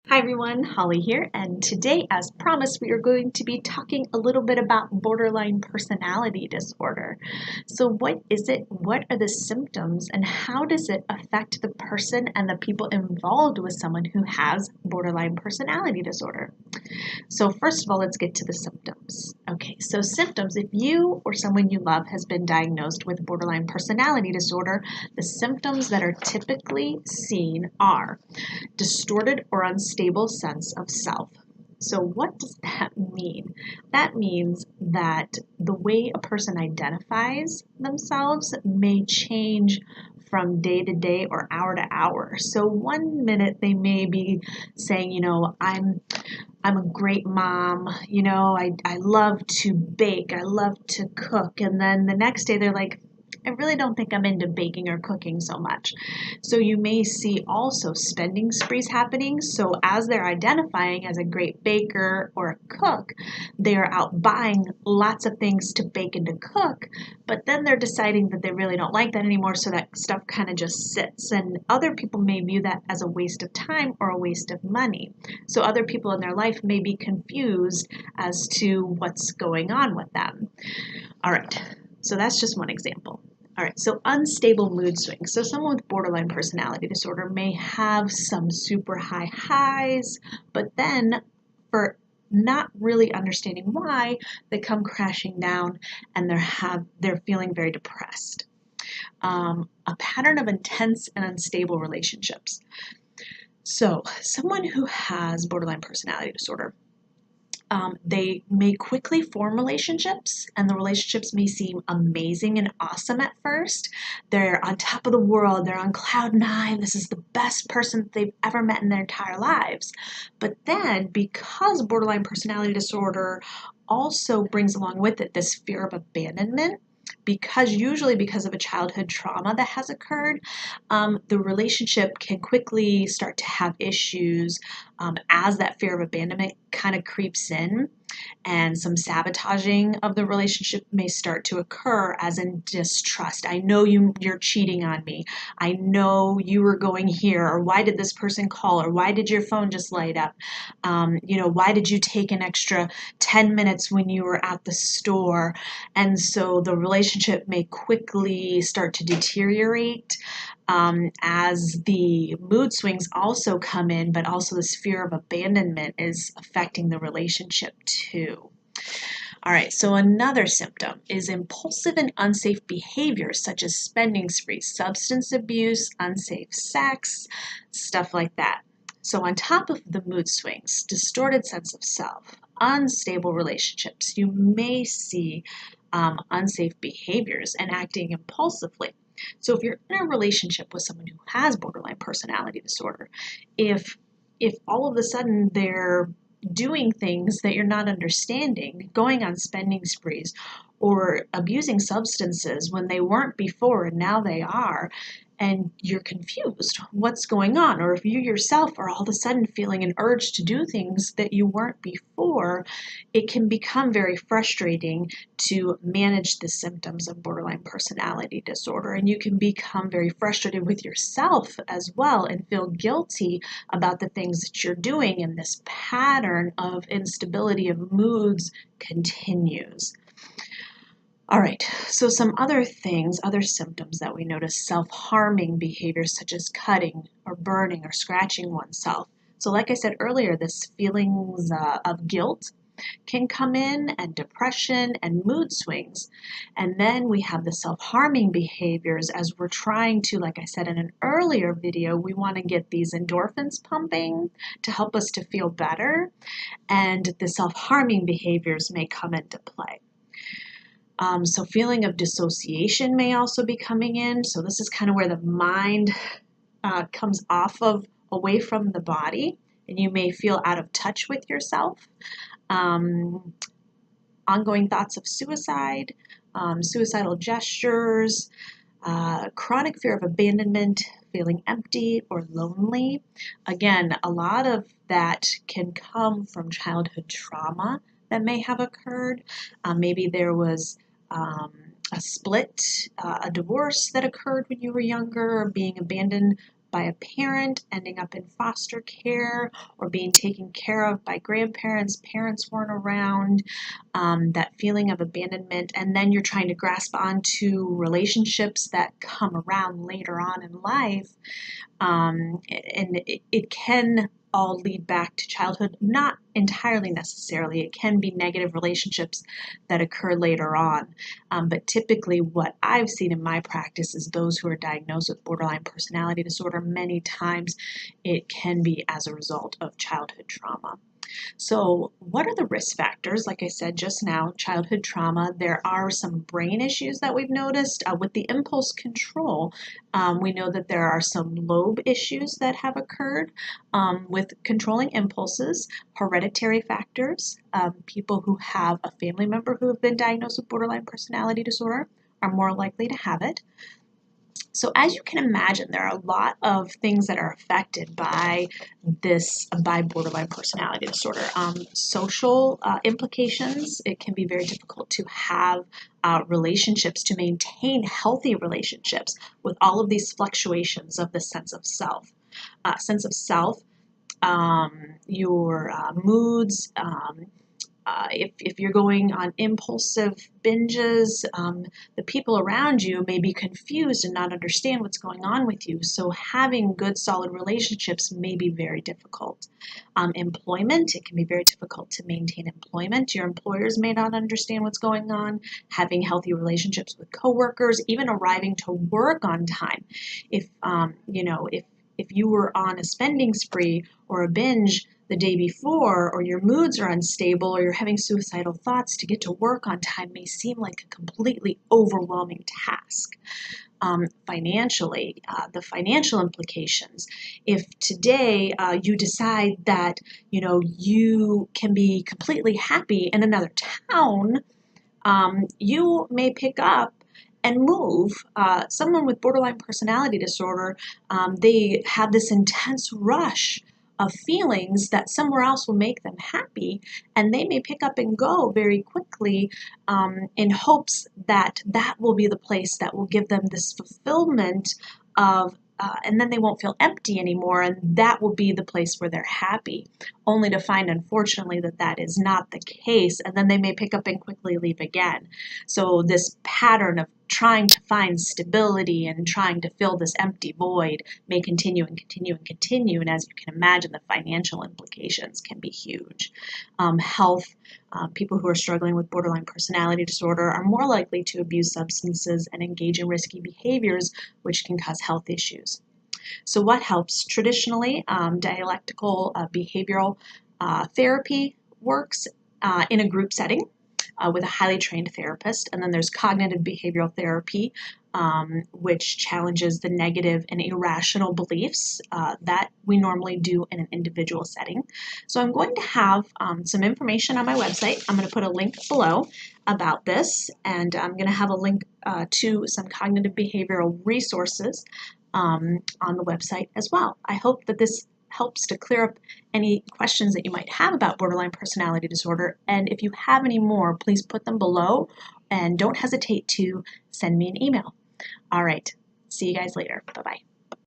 Hi everyone, Holly here, and today, as promised, we are going to be talking a little bit about borderline personality disorder. So, what is it? What are the symptoms? And how does it affect the person and the people involved with someone who has borderline personality disorder? So, first of all, let's get to the symptoms. Okay, so symptoms, if you or someone you love has been diagnosed with borderline personality disorder, the symptoms that are typically seen are distorted or unstable sense of self. So, what does that mean? That means that the way a person identifies themselves may change from day to day or hour to hour. So, one minute they may be saying, I'm a great mom, I love to bake, I love to cook. And then the next day they're like, I really don't think I'm into baking or cooking so much. So you may see also spending sprees happening. So as they're identifying as a great baker or a cook, they are out buying lots of things to bake and to cook, but then they're deciding that they really don't like that anymore. So that stuff kind of just sits. And other people may view that as a waste of time or a waste of money. So other people in their life may be confused as to what's going on with them. All right. So that's just one example. All right, so unstable mood swings. So someone with borderline personality disorder may have some super high highs, but then for not really understanding why, they come crashing down and they're feeling very depressed. A pattern of intense and unstable relationships. So someone who has borderline personality disorder, they may quickly form relationships, and the relationships may seem amazing and awesome at first. They're on top of the world, they're on cloud nine. This is the best person that they've ever met in their entire lives. But then, because borderline personality disorder also brings along with it this fear of abandonment, usually because of a childhood trauma that has occurred, the relationship can quickly start to have issues as that fear of abandonment kind of creeps in, and some sabotaging of the relationship may start to occur, as in distrust. I know you're cheating on me. I know you were going here, or why did this person call, or why did your phone just light up? Why did you take an extra 10 minutes when you were at the store? And so the relationship may quickly start to deteriorate as the mood swings also come in, but also this fear of abandonment is affecting the relationship too. All right, so another symptom is impulsive and unsafe behaviors such as spending sprees, substance abuse, unsafe sex, stuff like that. So on top of the mood swings, distorted sense of self, unstable relationships, you may see unsafe behaviors and acting impulsively. So if you're in a relationship with someone who has borderline personality disorder, if all of a sudden they're doing things that you're not understanding, going on spending sprees, or abusing substances when they weren't before and now they are, and you're confused what's going on, or if you yourself are all of a sudden feeling an urge to do things that you weren't before, it can become very frustrating to manage the symptoms of borderline personality disorder. And you can become very frustrated with yourself as well and feel guilty about the things that you're doing, and this pattern of instability of moods continues. All right, so some other things, other symptoms that we notice: self-harming behaviors such as cutting or burning or scratching oneself. So like I said earlier, this feelings of guilt can come in, and depression and mood swings. And then we have the self-harming behaviors as we're trying to, like I said in an earlier video, we want to get these endorphins pumping to help us to feel better, and the self-harming behaviors may come into play. So feeling of dissociation may also be coming in. So this is kind of where the mind comes away from the body, and you may feel out of touch with yourself. Ongoing thoughts of suicide, suicidal gestures, chronic fear of abandonment, feeling empty or lonely. Again, a lot of that can come from childhood trauma that may have occurred. Maybe there was a split, a divorce that occurred when you were younger, or being abandoned by a parent, ending up in foster care, or being taken care of by grandparents, parents weren't around, that feeling of abandonment, and then you're trying to grasp onto relationships that come around later on in life, and it can all lead back to childhood, not entirely necessarily. It can be negative relationships that occur later on. But typically what I've seen in my practice is those who are diagnosed with borderline personality disorder, many times it can be as a result of childhood trauma. So what are the risk factors? Like I said just now, childhood trauma. There are some brain issues that we've noticed. With the impulse control, we know that there are some lobe issues that have occurred with controlling impulses, hereditary factors. People who have a family member who have been diagnosed with borderline personality disorder are more likely to have it. So as you can imagine, there are a lot of things that are affected by borderline personality disorder. Social implications. It can be very difficult to have relationships, to maintain healthy relationships with all of these fluctuations of the sense of self. Your moods, if you're going on impulsive binges, the people around you may be confused and not understand what's going on with you. So having good, solid relationships may be very difficult. Employment, it can be very difficult to maintain employment. Your employers may not understand what's going on. Having healthy relationships with coworkers, even arriving to work on time. If you were on a spending spree or a binge the day before, or your moods are unstable, or you're having suicidal thoughts, to get to work on time may seem like a completely overwhelming task. Financially, the financial implications. If today you decide that you can be completely happy in another town, you may pick up and move. Someone with borderline personality disorder, they have this intense rush of feelings that somewhere else will make them happy, and they may pick up and go very quickly in hopes that that will be the place that will give them this fulfillment of and then they won't feel empty anymore, and that will be the place where they're happy, only to find, unfortunately, that that is not the case, and then they may pick up and quickly leave again. So this pattern of trying to find stability and trying to fill this empty void may continue and continue and continue, and as you can imagine, the financial implications can be huge. Health. People who are struggling with borderline personality disorder are more likely to abuse substances and engage in risky behaviors, which can cause health issues. So what helps? Traditionally, dialectical behavioral therapy works in a group setting with a highly trained therapist. And then there's cognitive behavioral therapy, which challenges the negative and irrational beliefs that we normally do in an individual setting. So I'm going to have some information on my website. I'm going to put a link below about this, and I'm going to have a link to some cognitive behavioral resources on the website as well. I hope that this helps to clear up any questions that you might have about borderline personality disorder. And if you have any more, please put them below, and don't hesitate to send me an email. All right, see you guys later. Bye-bye.